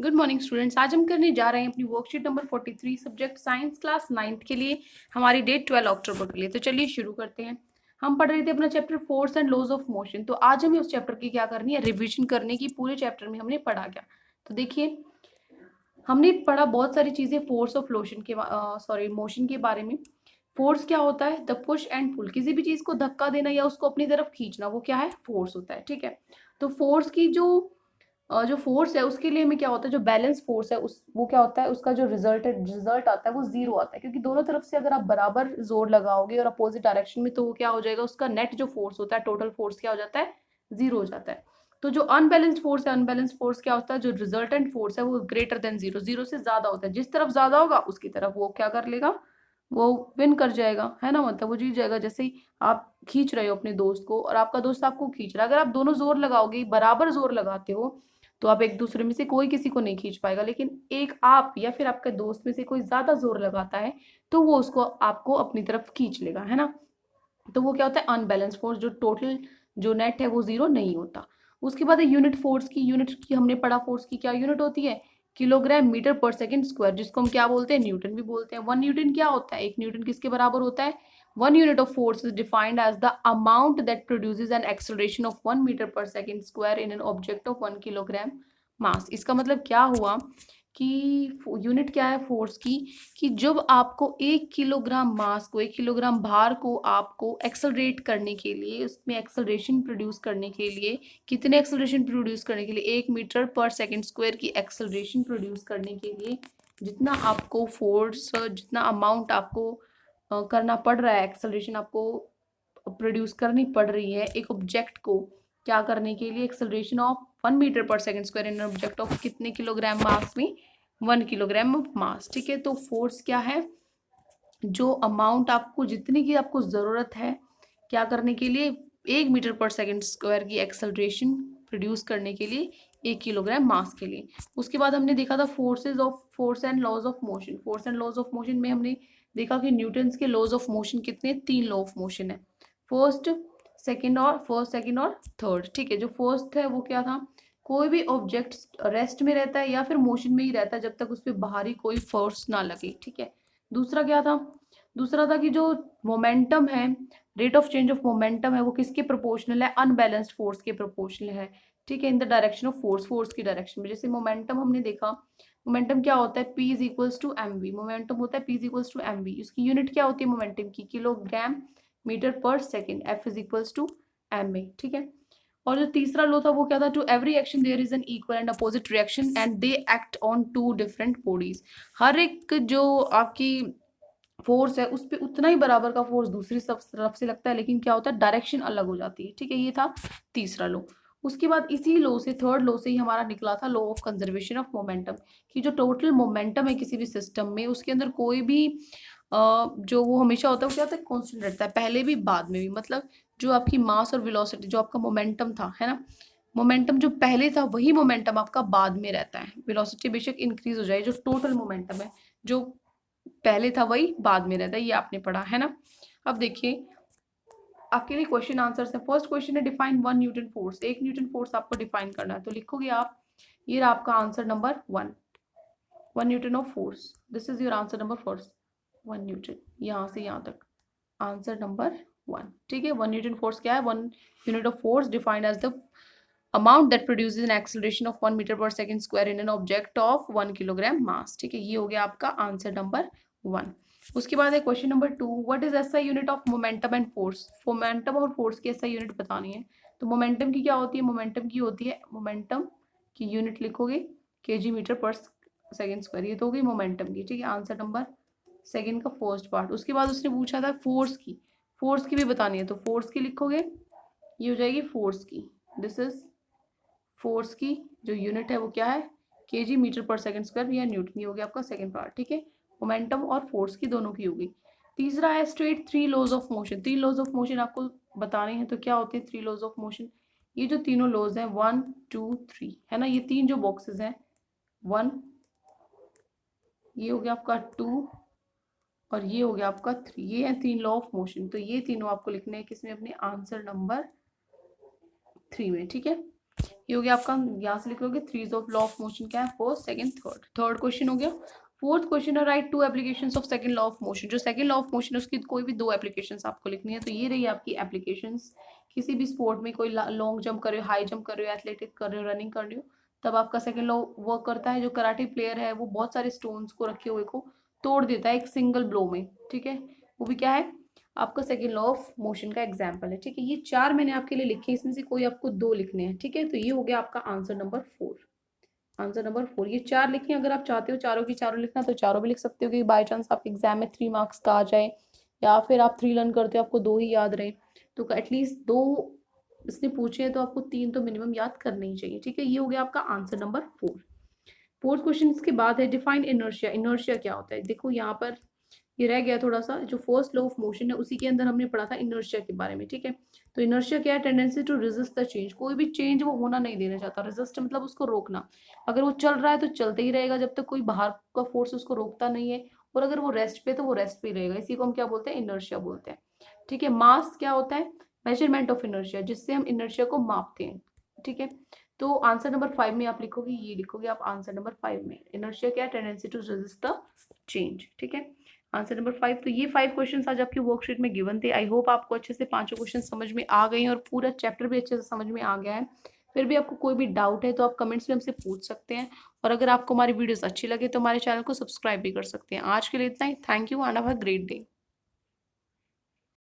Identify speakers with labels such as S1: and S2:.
S1: Good morning students. आज हम करने जा रहे हैं अपनी worksheet number 43 subject science class 9th के लिए, हमारी डेट 12 अक्टूबर के लिए। तो चलिए शुरू करते हैं। हम पढ़ रहे थे अपना chapter force and laws of motion. तो आज हमें उस चैप्टर की क्या करनी है, रिवीजन करने की। पूरे चैप्टर में हमने पढ़ा क्या, तो देखिए हमने पढ़ा बहुत सारी चीजें फोर्स ऑफ मोशन के बारे में। फोर्स क्या होता है, द पुश एंड पुल, किसी भी चीज को धक्का देना या उसको अपनी तरफ खींचना, वो क्या है, फोर्स होता है। ठीक है, तो फोर्स की जो फोर्स है उसके लिए में क्या होता है, जो बैलेंस फोर्स है उस वो क्या होता है, उसका जो रिजल्ट आता है वो जीरो आता है, क्योंकि दोनों तरफ से अगर आप बराबर जोर लगाओगे और अपोजिट डायरेक्शन में, तो वो क्या हो जाएगा, उसका नेट जो फोर्स होता है, टोटल फोर्स क्या हो जाता है, जीरो हो जाता है। तो जो अनबैलेंस्ड फोर्स है, अनबैलेंस्ड फोर्स क्या होता है, जो रिजल्टेंट फोर्स है वो ग्रेटर देन जीरो, जीरो से ज्यादा होता है। जिस तरफ ज्यादा होगा उसकी तरफ वो क्या कर लेगा, वो विन कर जाएगा, है ना, मतलब वो जीत जाएगा। जैसे ही आप खींच रहे हो अपने दोस्त को और आपका दोस्त आपको खींच रहा है, अगर आप दोनों जोर लगाओगे, बराबर जोर लगाते हो, तो आप एक दूसरे में से कोई किसी को नहीं खींच पाएगा। लेकिन एक आप या फिर आपके दोस्त में से कोई ज्यादा जोर लगाता है, तो वो उसको आपको अपनी तरफ खींच लेगा, है ना। तो वो क्या होता है, अनबैलेंस फोर्स, जो टोटल जो नेट है वो जीरो नहीं होता। उसके बाद है यूनिट फोर्स की। यूनिट की हमने पढ़ा, फोर्स की क्या यूनिट होती है, kilogram metre per second square, जिसको हम क्या बोलते हैं, न्यूटन भी बोलते हैं। वन न्यूटन क्या होता है, एक न्यूटन किसके बराबर होता है, one unit of force is defined as the amount that produces an acceleration of 1 metre per second square in an object of 1 kilogram mass. इसका मतलब क्या हुआ कि यूनिट क्या है फोर्स की, कि जब आपको 1 किलोग्राम मास को, 1 किलोग्राम भार को आपको एक्सेलरेट करने के लिए, उसमें एक्सेलरेशन प्रोड्यूस करने के लिए, कितने एक्सेलरेशन प्रोड्यूस करने के लिए, 1 मीटर पर सेकंड स्क्वायर की एक्सेलरेशन प्रोड्यूस करने के लिए जितना आपको फोर्स, जितना अमाउंट आपको करना पड़ रहा है, एक्सेलरेशन आपको प्रोड्यूस करनी पड़ रही है एक ऑब्जेक्ट को क्या करने के लिए, acceleration of 1 metre per second square in object of कितने किलोग्राम मास में, 1 किलोग्राम ऑफ मास। ठीक है, तो फोर्स क्या है, जो अमाउंट आपको, जितनी की आपको जरूरत है क्या करने के लिए, 1 मीटर पर सेकंड स्क्वायर की एक्सेलरेशन प्रोड्यूस करने के लिए 1 किलोग्राम मास के लिए। उसके बाद हमने देखा था force and laws of motion. Force and laws of motion में हमने देखा कि न्यूटन्स के लॉज ऑफ मोशन कितने, 3 लॉ ऑफ मोशन है, फर्स्ट सेकंड और थर्ड। ठीक है, जो फर्स्ट है वो क्या था, कोई भी ऑब्जेक्ट रेस्ट में रहता है या फिर मोशन में ही रहता है जब तक उस पर बाहरी कोई फोर्स ना लगे। ठीक है, दूसरा क्या था, दूसरा था कि जो मोमेंटम है, rate of change of momentum है, वो किसके प्रोपोर्शनल है, अनबैलेंस्ड फोर्स के प्रोपोर्शनल है। ठीक है, in the direction of force, force की डायरेक्शन में। जैसे मोमेंटम हमने देखा, मोमेंटम क्या होता है, P is equals to M V, momentum होता है P is equals to M V. उसकी यूनिट क्या होती है मोमेंटम की, kilogram metre per second, F is equals to M A. ठीक है, और जो तीसरा लो था वो क्या था, to every action there is an equal and opposite reaction and they act on two different bodies. हर एक जो आपकी फोर्स है उस पर उतना ही बराबर का फोर्स दूसरी तरफ से लगता है, लेकिन क्या होता है, डायरेक्शन अलग हो जाती है। ठीक है, ये था तीसरा लो। उसके बाद इसी लो से, थर्ड लो से ही हमारा निकला था law of conservation of momentum, कि जो टोटल मोमेंटम है किसी भी सिस्टम में, उसके अंदर कोई भी जो वो हमेशा होता है वो क्या होता है, कॉन्स्टेंट रहता है, पहले भी बाद में भी। मतलब जो आपकी मास और वेलोसिटी, जो आपका मोमेंटम था, है ना, मोमेंटम जो पहले था वही मोमेंटम आपका बाद में रहता है। वेलोसिटी बेशक इंक्रीज हो जाए, जो टोटल मोमेंटम है जो पहले था वही बाद में रहता है, ये आपने पढ़ा है ना। अब देखिए आपके लिए क्वेश्चन आंसर्स है। फर्स्ट क्वेश्चन है, define 1 Newton force. 1 Newton force आपको डिफाइन करना है, तो लिखोगे आप, ये रहा आपका answer number 1, 1 Newton of force, this is your answer number first, 1 Newton, यहाँ से यहाँ तक आंसर नंबर 1। ठीक है, 1 न्यूटन फोर्स क्या है, 1 unit of force defined as the amount that produces an acceleration of 1 metre per second square in an object of 1 kilogram mass। ठीक है, ये हो गया आपका आंसर नंबर 1। उसके बाद है question number 2, what is SI unit of momentum and force. Momentum और फोर्स की एसआई यूनिट बतानी है। तो मोमेंटम की क्या होती है, मोमेंटम की होती है, मोमेंटम की यूनिट लिखोगे KG metre per second square, ये तो होगी मोमेंटम की। ठीक है, आंसर नंबर सेकंड का फर्स्ट पार्ट। उसके बाद उसने पूछा था फोर्स की, फोर्स की भी बतानी है, तो फोर्स की लिखोगे, ये हो जाएगी फोर्स की, दिस इज फोर्स की जो यूनिट है वो क्या है, KG metre per second square या न्यूटन। ये हो गया आपका सेकंड पार्ट। ठीक है, मोमेंटम और फोर्स की दोनों की होगी। तीसरा है straight 3 laws of motion. 3 laws of motion आपको बताने हैं, तो क्या होते हैं 3 लॉज ऑफ मोशन, ये जो तीनों लॉज हैं 1 2 3, है ना, ये तीन जो बॉक्सेस हैं 1, ये हो गया आपका 2 और ये हो गया आपका 3, ये है 3 लॉ ऑफ मोशन। तो ये तीनों आपको लिखने हैं किसमें, अपने आंसर नंबर 3 में। ठीक है, ये हो गया आपका, यहाँ से लिख लोगे threes of law of motion क्या है, first second third. Third question हो गया। फोर्थ क्वेश्चन है write two applications of second law of motion. जो सेकंड लॉ ऑफ मोशन है उसकी कोई भी दो एप्लीकेशंस आपको लिखनी है। तो ये रही आपकी एप्लीकेशंस। किसी भी स्पोर्ट में कोई लॉन्ग जंप कर रहे हो, हाई जंप कर रहे हो, एथलेटिक कर रहे हो, रनिंग कर रहे हो, तब आपका सेकंड लॉ वर्क करता है। जो कराटे प्लेयर है वो बहुत सारे स्टोन्स को रखे हुए को तोड़ देता है एक सिंगल ब्लो में, ठीक है, वो भी क्या है, आपका सेकंड लॉ ऑफ मोशन का एग्जाम्पल है। ठीक है, ये चार मैंने आपके लिए लिखे, इसमें से कोई आपको दो लिखने हैं। ठीक है, तो ये हो गया आपका आंसर नंबर 4। आंसर नंबर 4 ये चार लिखे। अगर आप चाहते हो चारों की चारों लिखना तो चारों भी लिख सकते हो कि बाय चांस आपके एग्जाम में 3 मार्क्स का आ जाए, या फिर आप 3 लर्न करते हो आपको 2 ही याद रहे, तो एटलीस्ट 2 इसने पूछे हैं तो आपको 3 तो मिनिमम याद करने ही चाहिए। ठीक है, ये हो गया आपका आंसर नंबर 4। फोर्थ क्वेश्चन इसके बाद है डिफाइन इनर्शिया। इनर्शिया क्या होता है, देखो यहाँ पर ये रह गया थोड़ा सा। जो फर्स्ट लॉ ऑफ मोशन है उसी के अंदर हमने पढ़ा था इनर्शिया के बारे में। ठीक है, तो इनर्शिया क्या है, tendency to resist the change. कोई भी चेंज वो होना नहीं देना चाहता। रेजिस्ट मतलब उसको रोकना। अगर वो चल रहा है तो चलते ही रहेगा जब तक कोई बाहर का फोर्स उसको रोकता नहीं है, और अगर वो रेस्ट पे तो वो रेस्ट पे ही रहेगा। इसी को हम क्या बोलते हैं, इनर्शिया बोलते हैं। ठीक है, मास क्या होता है, मेजरमेंट ऑफ इनर्शिया, जिससे हम इनर्शिया को मापते हैं। ठीक है, तो आंसर नंबर 5 में आप लिखोगे, ये लिखोगे आप आंसर नंबर 5 में, इनर्शिया क्या है, tendency to resist the change. ठीक है, आंसर नंबर 5। तो ये 5 क्वेश्चंस आज आपकी वर्कशीट में गिवन थे। आई होप आपको अच्छे से पांचों क्वेश्चन समझ में आ गए हैं और पूरा चैप्टर भी अच्छे से समझ में आ गया है। फिर भी आपको कोई भी डाउट है तो आप कमेंट्स में हमसे पूछ सकते हैं, और अगर आपको हमारी वीडियोस अच्छी लगे तो हमारे चैनल को सब्सक्राइब भी कर सकते हैं। आज के लिए इतना ही। Thank you and have a great day.